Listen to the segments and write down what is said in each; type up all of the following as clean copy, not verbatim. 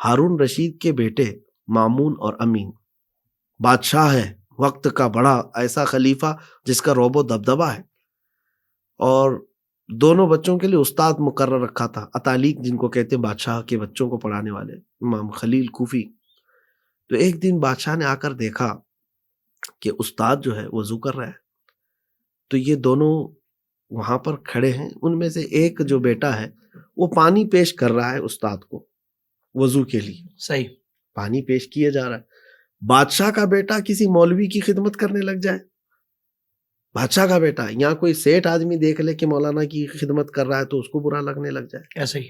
ہارون رشید کے بیٹے مامون اور امین، بادشاہ ہے وقت کا بڑا ایسا خلیفہ جس کا رعب و دبدبہ ہے، اور دونوں بچوں کے لیے استاد مقرر رکھا تھا، اتالیق جن کو کہتے ہیں بادشاہ کے بچوں کو پڑھانے والے، امام خلیل کوفی۔ تو ایک دن بادشاہ نے آ کر دیکھا کہ استاد جو ہے وضو کر رہا ہے، تو یہ دونوں وہاں پر کھڑے ہیں، ان میں سے ایک جو بیٹا ہے وہ پانی پیش کر رہا ہے استاد کو وضو کے لیے، صحیح، پانی پیش کیے جا رہا ہے۔ بادشاہ کا بیٹا کسی مولوی کی خدمت کرنے لگ جائے، بادشاہ کا بیٹا، یہاں کوئی سیٹ آدمی دیکھ لے کہ مولانا کی خدمت کر رہا ہے تو اس کو برا لگنے لگ جائے ایسا ہی،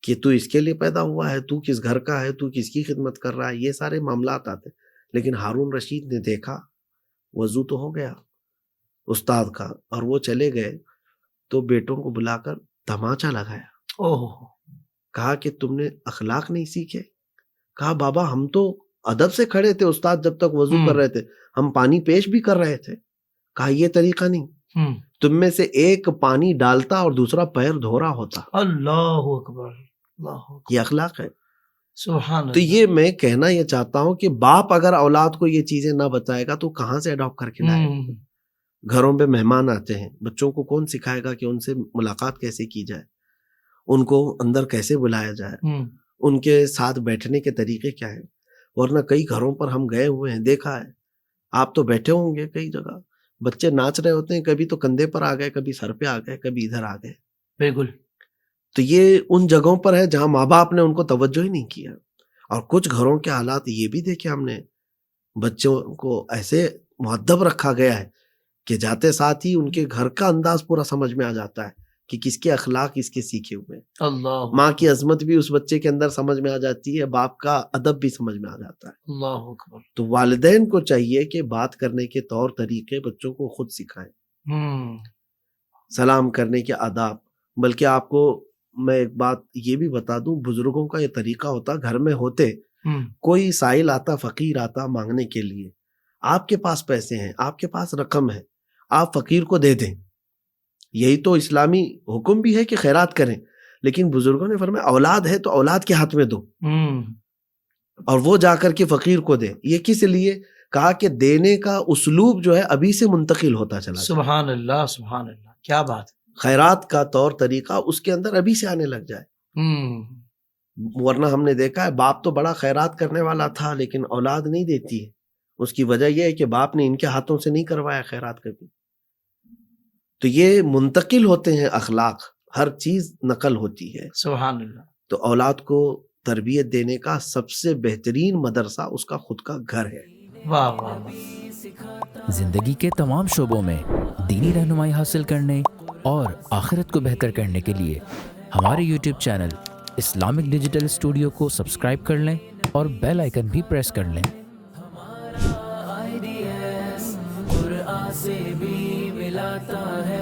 کہ تو اس کے لیے پیدا ہوا ہے، تو کس گھر کا ہے، تو کس کی خدمت کر رہا ہے، یہ سارے معاملات آتے۔ لیکن ہارون رشید نے دیکھا وضو تو ہو گیا استاد کا، اور وہ چلے گئے تو بیٹوں کو بلا کر تماچا لگایا، اوہ، کہا کہ تم نے اخلاق نہیں سیکھے؟ کہا بابا ہم تو ادب سے کھڑے تھے، استاد جب تک وضو کر رہے تھے ہم پانی پیش بھی کر رہے تھے۔ کہا یہ طریقہ نہیں، تم میں سے ایک پانی ڈالتا اور دوسرا پیر دھو رہا ہوتا، اللہ اکبر، اللہ اکبر، یہ اخلاق ہے۔ سبحان تو اللہ۔ یہ میں کہنا یہ چاہتا ہوں کہ باپ اگر اولاد کو یہ چیزیں نہ بتائے گا تو کہاں سے اڈاپٹ کر کے لائے گا؟ گھروں پہ مہمان آتے ہیں، بچوں کو کون سکھائے گا کہ ان سے ملاقات کیسے کی جائے، ان کو اندر کیسے بلایا جائے، ان کے ساتھ بیٹھنے کے طریقے کیا ہیں؟ ورنہ کئی گھروں پر ہم گئے ہوئے ہیں، دیکھا ہے، آپ تو بیٹھے ہوں گے کئی جگہ، بچے ناچ رہے ہوتے ہیں، کبھی تو کندھے پر آ گئے، کبھی سر پہ آ گئے، کبھی ادھر آ گئے۔ بالکل، تو یہ ان جگہوں پر ہے جہاں ماں باپ نے ان کو توجہ ہی نہیں کیا۔ اور کچھ گھروں کے حالات یہ بھی دیکھے ہم نے، بچوں کو ایسے مؤدب رکھا گیا ہے کہ جاتے ساتھ ہی ان کے گھر کا انداز پورا سمجھ میں آ جاتا ہے کہ کس کے اخلاق کس کے سیکھے ہوئے ہیں۔ اللہ، ماں کی عظمت بھی اس بچے کے اندر سمجھ میں آ جاتی ہے، باپ کا ادب بھی سمجھ میں آ جاتا ہے۔ اللہ اکبر۔ تو والدین کو چاہیے کہ بات کرنے کے طور طریقے بچوں کو خود سکھائیں، سلام کرنے کے آداب۔ بلکہ آپ کو میں ایک بات یہ بھی بتا دوں، بزرگوں کا یہ طریقہ ہوتا، گھر میں ہوتے کوئی سائل آتا، فقیر آتا مانگنے کے لیے، آپ کے پاس پیسے ہیں، آپ کے پاس رقم ہے، آپ فقیر کو دے دیں، یہی تو اسلامی حکم بھی ہے کہ خیرات کریں۔ لیکن بزرگوں نے فرمایا اولاد ہے تو اولاد کے ہاتھ میں دو، اور وہ جا کر کے فقیر کو دے۔ یہ کس لیے کہا کہ دینے کا اسلوب جو ہے ابھی سے منتقل ہوتا چلا جائے، سبحان اللہ، سبحان اللہ، کیا بات ہے۔ خیرات کا طور طریقہ اس کے اندر ابھی سے آنے لگ جائے۔ ورنہ ہم نے دیکھا ہے باپ تو بڑا خیرات کرنے والا تھا لیکن اولاد نہیں دیتی ہے، اس کی وجہ یہ ہے کہ باپ نے ان کے ہاتھوں سے نہیں کروایا خیرات کبھی۔ تو یہ منتقل ہوتے ہیں اخلاق، ہر چیز نقل ہوتی ہے۔ سبحان اللہ۔ تو اولاد کو تربیت دینے کا سب سے بہترین مدرسہ اس کا خود کا گھر ہے۔ واہ واہ واہ۔ زندگی کے تمام شعبوں میں دینی رہنمائی حاصل کرنے اور آخرت کو بہتر کرنے کے لیے ہمارے YouTube channel Islamic digital studio کو سبسکرائب کر لیں اور بیل آئیکن بھی پریس کر لیں۔ قرآن سے بھی ملاتا ہے